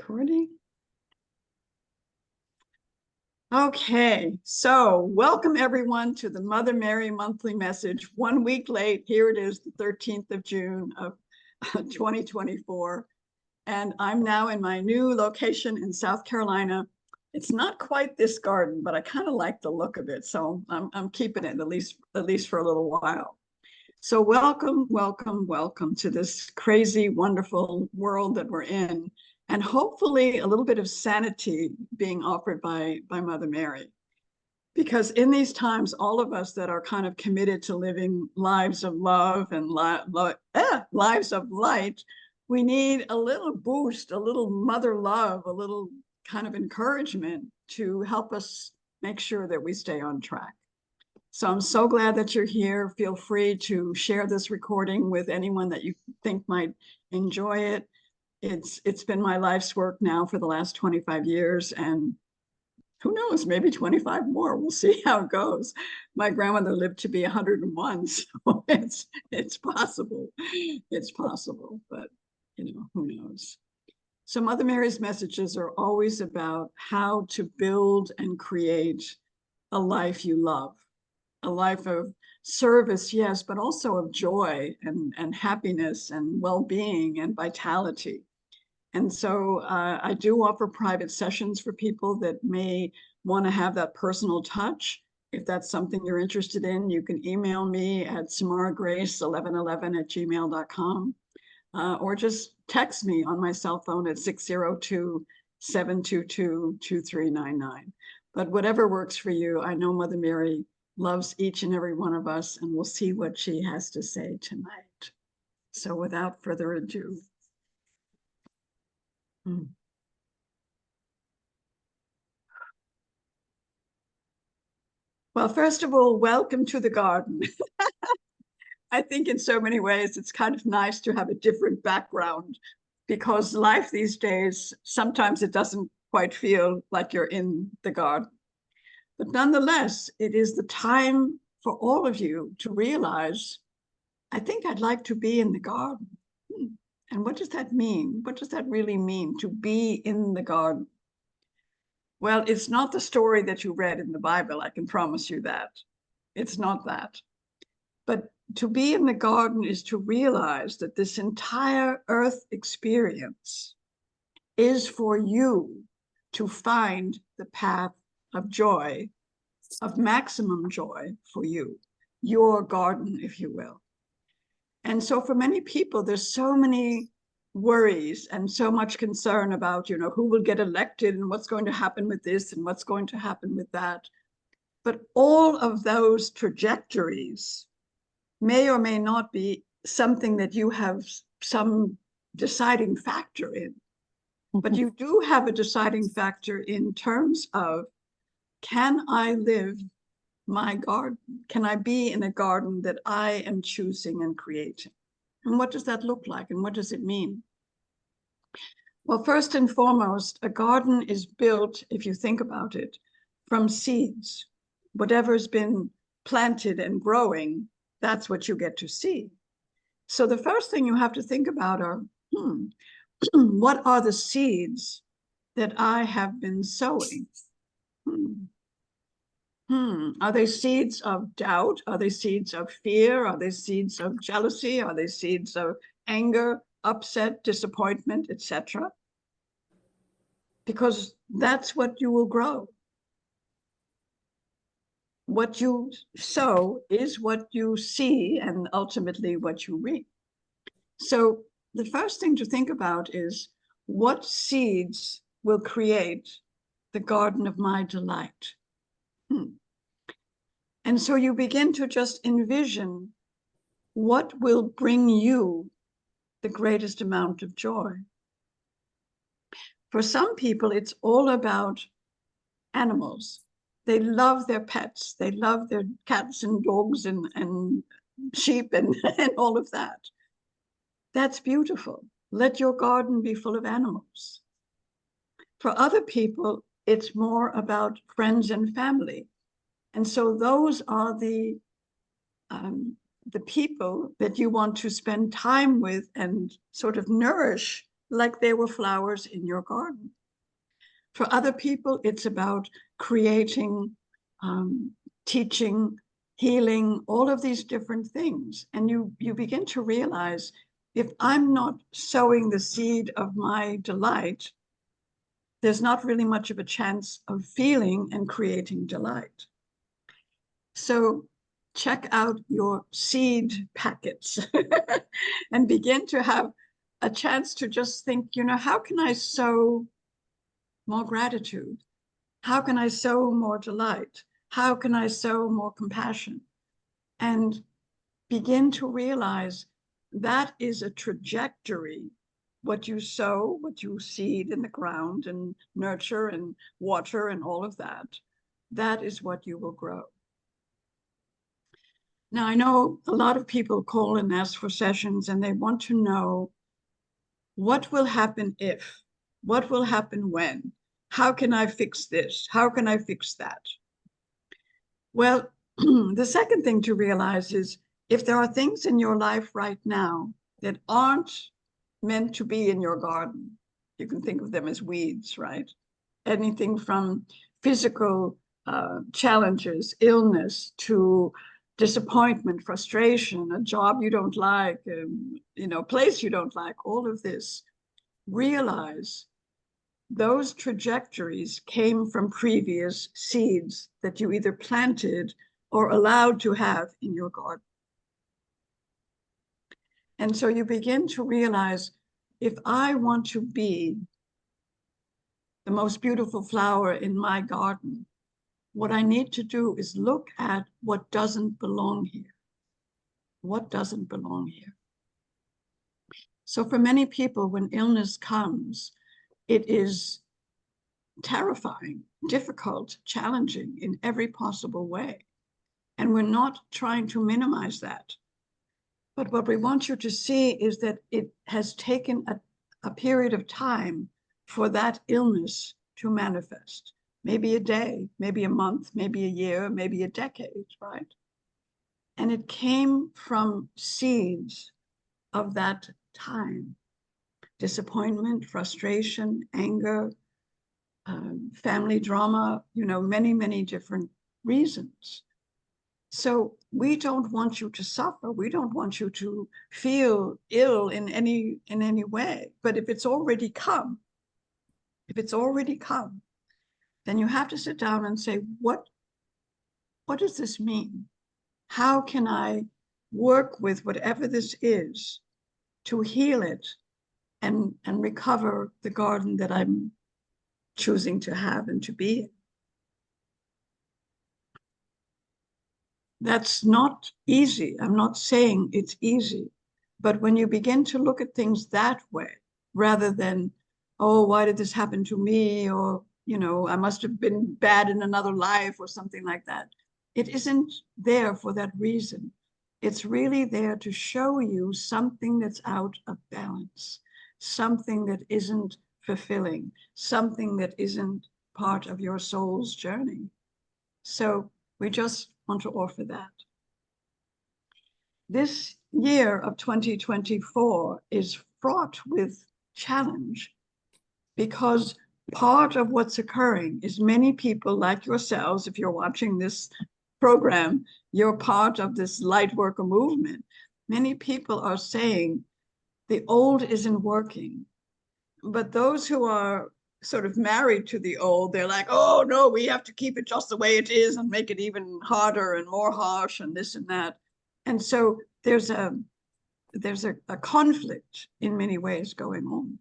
Recording. Okay, so welcome everyone to the Mother Mary monthly message. 1 week late, here it is, the 13th of June of 2024. And I'm now in my new location in South Carolina. It's not quite this garden, but I kind of like the look of it. So I'm keeping it at least for a little while. So welcome to this crazy, wonderful world that we're in, and hopefully a little bit of sanity being offered by Mother Mary. Because in these times, all of us that are kind of committed to living lives of love and lives of light, we need a little boost, a little mother love, a little kind of encouragement to help us make sure that we stay on track. So I'm so glad that you're here. Feel free to share this recording with anyone that you think might enjoy it. It's been my life's work now for the last 25 years, and who knows, maybe 25 more. We'll see how it goes. My grandmother lived to be 101, so it's possible. It's possible, but who knows? So Mother Mary's messages are always about how to build and create a life you love. A life of service, yes, but also of joy and happiness and well-being and vitality. And so I do offer private sessions for people that may want to have that personal touch. If that's something you're interested in, you can email me at samaragrace1111@gmail.com or just text me on my cell phone at 602-722-2399. But whatever works for you, I know Mother Mary loves each and every one of us, and we'll see what she has to say tonight. So without further ado. Well, first of all, welcome to the garden. I think in so many ways, it's kind of nice to have a different background, because life these days, sometimes it doesn't quite feel like you're in the garden. But nonetheless, it is the time for all of you to realize, I think I'd like to be in the garden. And what does that mean? What does that really mean, to be in the garden? Well, it's not the story that you read in the Bible, I can promise you that. It's not that. But to be in the garden is to realize that this entire earth experience is for you to find the path of joy, of maximum joy for you, your garden, if you will. And so for many people, there's so many worries and so much concern about, who will get elected and what's going to happen with this and what's going to happen with that. But all of those trajectories may or may not be something that you have some deciding factor in. But you do have a deciding factor in terms of, can I live my garden? Can I be in a garden that I am choosing and creating? And what does that look like? And what does it mean? Well, first and foremost, a garden is built, if you think about it, from seeds. Whatever's been planted and growing, that's what you get to see. So the first thing you have to think about are, what are the seeds that I have been sowing? Are they seeds of doubt? Are they seeds of fear? Are they seeds of jealousy? Are they seeds of anger, upset, disappointment, etc.? Because that's what you will grow. What you sow is what you see, and ultimately what you reap. So the first thing to think about is, what seeds will create the garden of my delight? And so you begin to just envision what will bring you the greatest amount of joy. For some people, it's all about animals. They love their pets. They love their cats and dogs and sheep and all of that. That's beautiful. Let your garden be full of animals. For other people, it's more about friends and family. And so those are the people that you want to spend time with and sort of nourish like they were flowers in your garden. For other people, it's about creating, teaching, healing, all of these different things. And you begin to realize, if I'm not sowing the seed of my delight, there's not really much of a chance of feeling and creating delight. So check out your seed packets and begin to have a chance to just think, how can I sow more gratitude? How can I sow more delight? How can I sow more compassion? And begin to realize that is a trajectory. What you sow, what you seed in the ground and nurture and water and all of that, that is what you will grow. Now, I know a lot of people call and ask for sessions, and they want to know what will happen if, what will happen when, how can I fix this? How can I fix that? Well, the second thing to realize is, if there are things in your life right now that aren't meant to be in your garden, you can think of them as weeds, right? Anything from physical challenges, illness, to disappointment, frustration, a job you don't like, place you don't like, all of this. Realize those trajectories came from previous seeds that you either planted or allowed to have in your garden. And so you begin to realize, if I want to be the most beautiful flower in my garden, what I need to do is look at what doesn't belong here. What doesn't belong here? So for many people, when illness comes, it is terrifying, difficult, challenging in every possible way. And we're not trying to minimize that. But what we want you to see is that it has taken a period of time for that illness to manifest. Maybe a day, maybe a month, maybe a year, maybe a decade, right? And it came from seeds of that time. Disappointment, frustration, anger, family drama, many, many different reasons. So we don't want you to suffer. We don't want you to feel ill in any way. But if it's already come, then you have to sit down and say, what does this mean? How can I work with whatever this is to heal it and recover the garden that I'm choosing to have and to be in? That's not easy. I'm not saying it's easy. But when you begin to look at things that way, rather than, oh, why did this happen to me? Or, I must have been bad in another life or something like that. It isn't there for that reason. It's really there to show you something that's out of balance, something that isn't fulfilling, something that isn't part of your soul's journey. So we just want to offer that. This year of 2024 is fraught with challenge, because part of what's occurring is many people like yourselves, if you're watching this program, you're part of this light worker movement. Many people are saying the old isn't working, but those who are sort of married to the old, they're like, oh no, we have to keep it just the way it is and make it even harder and more harsh and this and that. And so there's a conflict in many ways going on.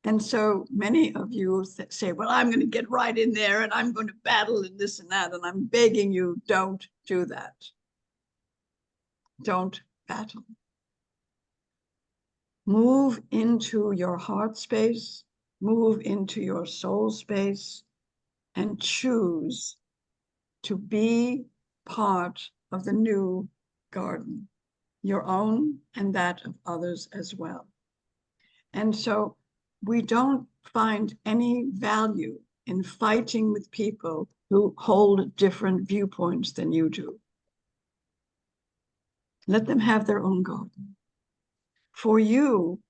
And so many of you say, well, I'm going to get right in there and I'm going to battle and this and that. And I'm begging you, don't do that. Don't battle. Move into your heart space, move into your soul space, and choose to be part of the new garden, your own and that of others as well. And so we don't find any value in fighting with people who hold different viewpoints than you do. Let them have their own garden. For you,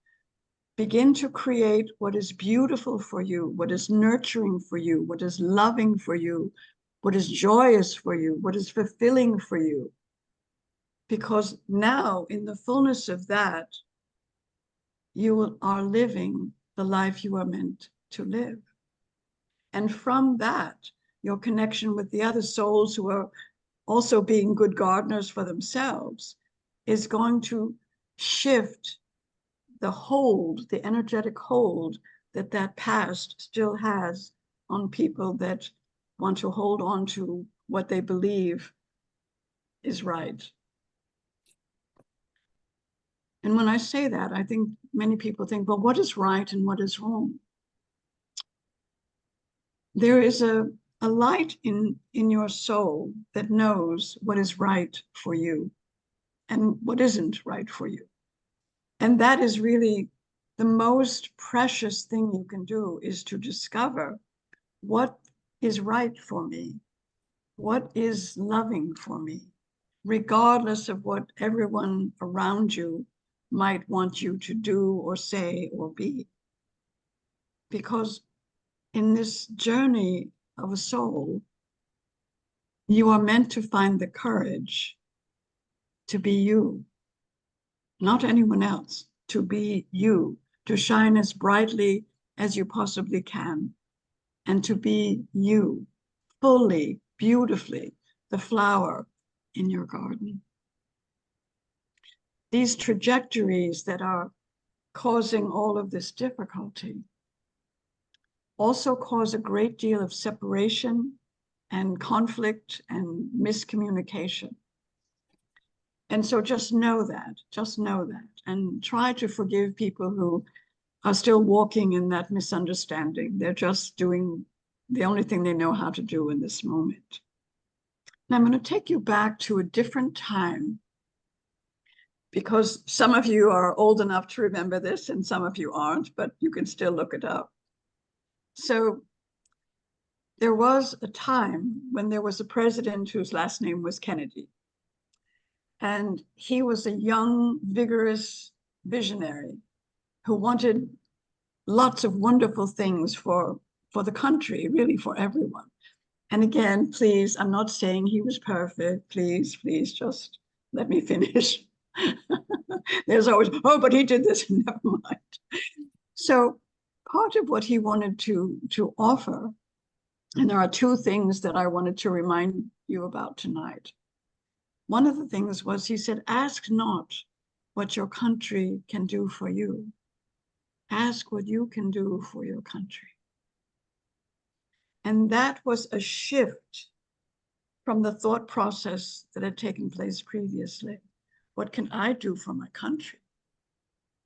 begin to create what is beautiful for you, what is nurturing for you, what is loving for you, what is joyous for you, what is fulfilling for you. Because now, in the fullness of that, you are living the life you are meant to live. And from that, your connection with the other souls who are also being good gardeners for themselves is going to shift the hold, the energetic hold that that past still has on people that want to hold on to what they believe is right. And when I say that, I think many people think, well, what is right and what is wrong? There is a light in your soul that knows what is right for you and what isn't right for you. And that is really the most precious thing you can do, is to discover what is right for me, what is loving for me, regardless of what everyone around you might want you to do or say or be. Because in this journey of a soul, you are meant to find the courage to be you, not anyone else, to be you, to shine as brightly as you possibly can, and to be you, fully, beautifully, the flower in your garden. These trajectories that are causing all of this difficulty also cause a great deal of separation and conflict and miscommunication. And so just know that, and try to forgive people who are still walking in that misunderstanding. They're just doing the only thing they know how to do in this moment. Now I'm going to take you back to a different time, because some of you are old enough to remember this and some of you aren't, but you can still look it up. So there was a time when there was a president whose last name was Kennedy. And he was a young, vigorous visionary who wanted lots of wonderful things for the country, really for everyone. And again, please, I'm not saying he was perfect. Please just let me finish. There's always, oh, but he did this. Never mind. So part of what he wanted to offer, and there are two things that I wanted to remind you about tonight. One of the things was, he said, ask not what your country can do for you. Ask what you can do for your country. And that was a shift from the thought process that had taken place previously. What can I do for my country?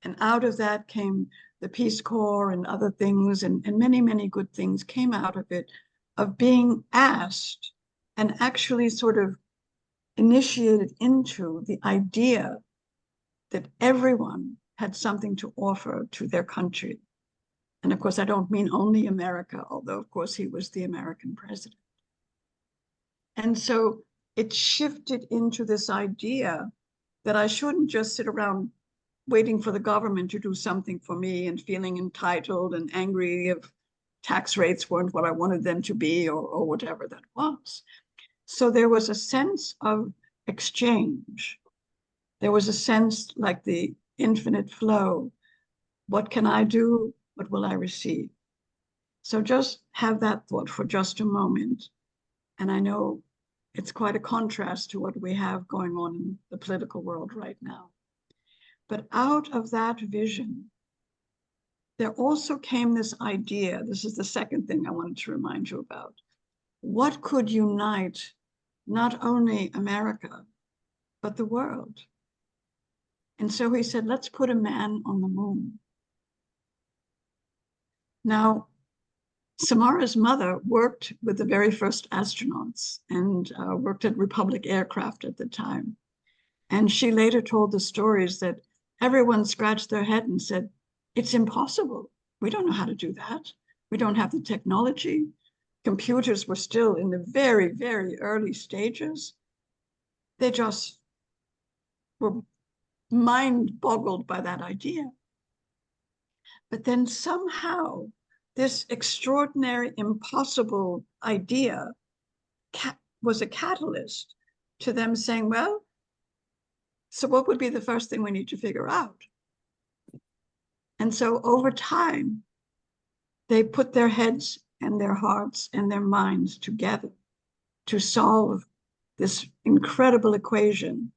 And out of that came the Peace Corps and other things, and many, many good things came out of it, of being asked and actually sort of initiated into the idea that everyone had something to offer to their country. And of course, I don't mean only America, although of course he was the American president. And so it shifted into this idea that I shouldn't just sit around waiting for the government to do something for me and feeling entitled and angry if tax rates weren't what I wanted them to be, or whatever that was. So there was a sense of exchange. There was a sense like the infinite flow. What can I do? What will I receive? So just have that thought for just a moment. And I know it's quite a contrast to what we have going on in the political world right now. But out of that vision, there also came this idea. This is the second thing I wanted to remind you about. What could unite not only America, but the world? And so he said, let's put a man on the moon. Now, Samara's mother worked with the very first astronauts and worked at Republic Aircraft at the time. And she later told the stories that everyone scratched their head and said, it's impossible. We don't know how to do that. We don't have the technology. Computers were still in the very, very early stages. They just were mind boggled by that idea. But then somehow this extraordinary, impossible idea was a catalyst to them saying, well, so what would be the first thing we need to figure out? And so over time, they put their heads and their hearts and their minds together to solve this incredible equation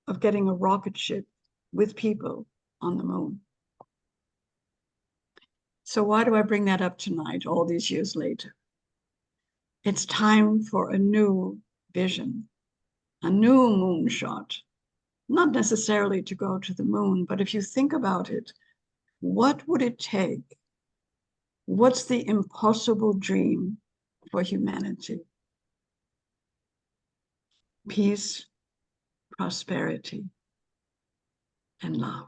of getting a rocket ship with people on the moon. So why do I bring that up tonight, all these years later? It's time for a new vision, a new moonshot, not necessarily to go to the moon, but if you think about it, what would it take? What's the impossible dream for humanity? Peace, prosperity, and love.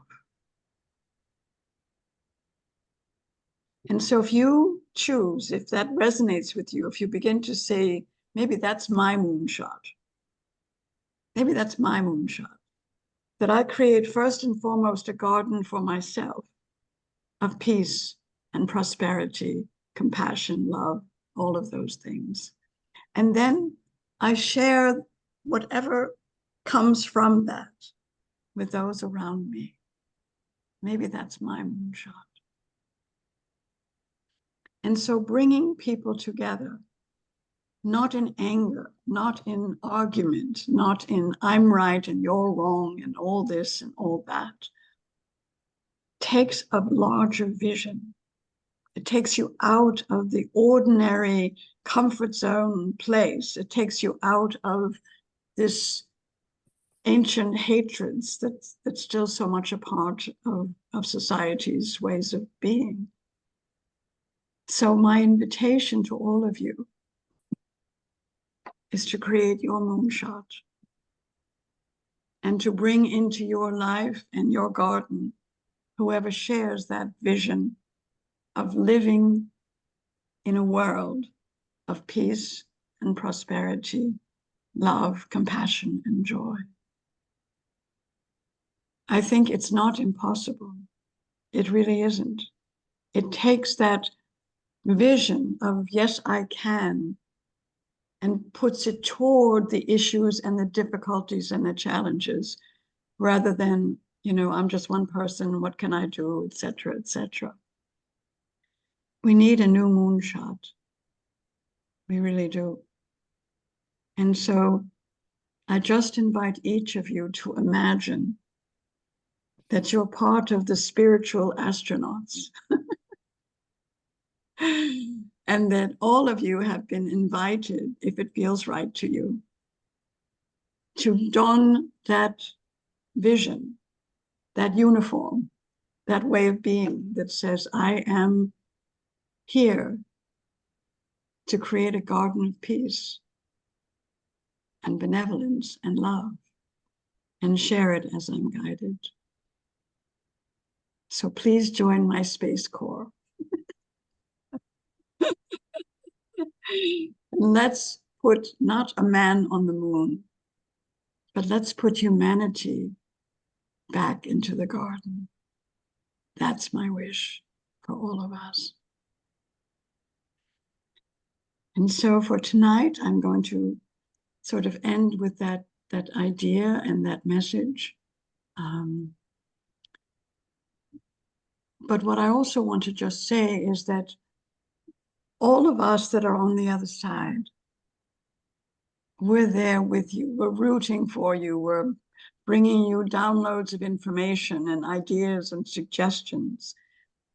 And so if you choose, if that resonates with you, if you begin to say, maybe that's my moonshot, maybe that's my moonshot, that I create first and foremost a garden for myself of peace and prosperity, compassion, love, all of those things. And then I share whatever comes from that with those around me. Maybe that's my moonshot. And so bringing people together, not in anger, not in argument, not in I'm right and you're wrong and all this and all that, takes a larger vision. It takes you out of the ordinary comfort zone place. It takes you out of this ancient hatreds that's still so much a part of society's ways of being. So my invitation to all of you is to create your moonshot and to bring into your life and your garden whoever shares that vision of living in a world of peace and prosperity, love, compassion, and joy. I think it's not impossible. It really isn't. It takes that vision of, yes, I can, and puts it toward the issues and the difficulties and the challenges, rather than, I'm just one person, what can I do, etc., etc. We need a new moonshot. We really do. And so I just invite each of you to imagine that you're part of the spiritual astronauts. And that all of you have been invited, if it feels right to you, to don that vision, that uniform, that way of being that says, I am here to create a garden of peace and benevolence and love, and share it as I'm guided. So please join my Space Corps. Let's put not a man on the moon, but let's put humanity back into the garden. That's my wish for all of us. And so for tonight, I'm going to sort of end with that idea and that message. But what I also want to just say is that all of us that are on the other side, we're there with you. We're rooting for you. We're bringing you downloads of information and ideas and suggestions.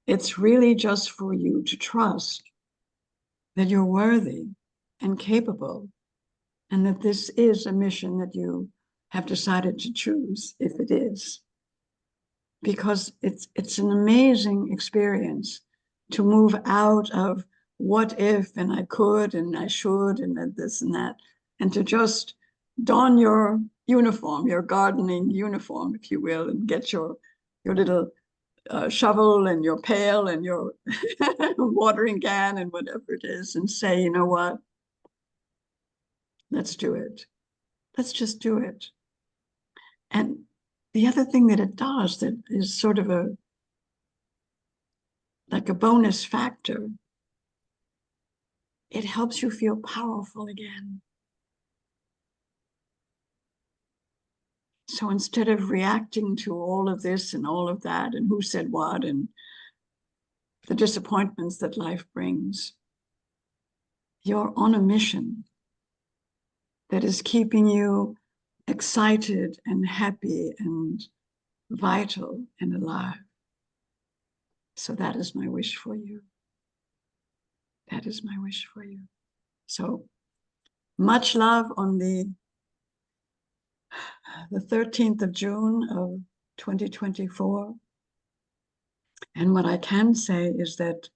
It's really just for you to trust that you're worthy and capable, and that this is a mission that you have decided to choose, if it is. Because it's an amazing experience to move out of what if, and I could, and I should, and this and that, and to just don your uniform, your gardening uniform, if you will, and get your little shovel and your pail and your watering can and whatever it is, and say, you know what? Let's do it. Let's just do it. And the other thing that it does that is sort of like a bonus factor, it helps you feel powerful again. So instead of reacting to all of this and all of that and who said what and the disappointments that life brings, you're on a mission that is keeping you excited and happy and vital and alive. So that is my wish for you. That is my wish for you. So much love on the 13th of June of 2024. And what I can say is that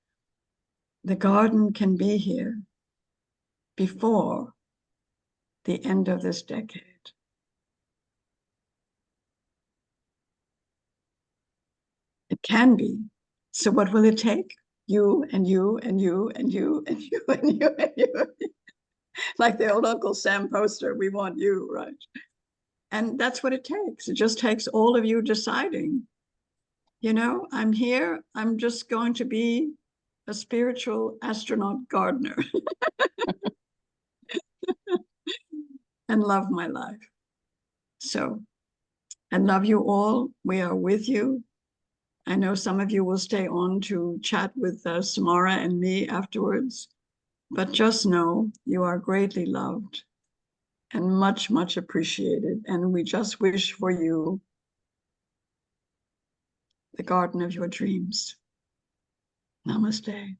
the garden can be here before the end of this decade. It can be. So what will it take? You and you and you and you and you and you and you. Like the old Uncle Sam poster, we want you, right? And that's what it takes. It just takes all of you deciding, you know, I'm here. I'm just going to be a spiritual astronaut gardener and love my life. So, and love you all. We are with you. I know some of you will stay on to chat with Samara and me afterwards, but just know you are greatly loved and much, much appreciated. And we just wish for you the garden of your dreams. Namaste.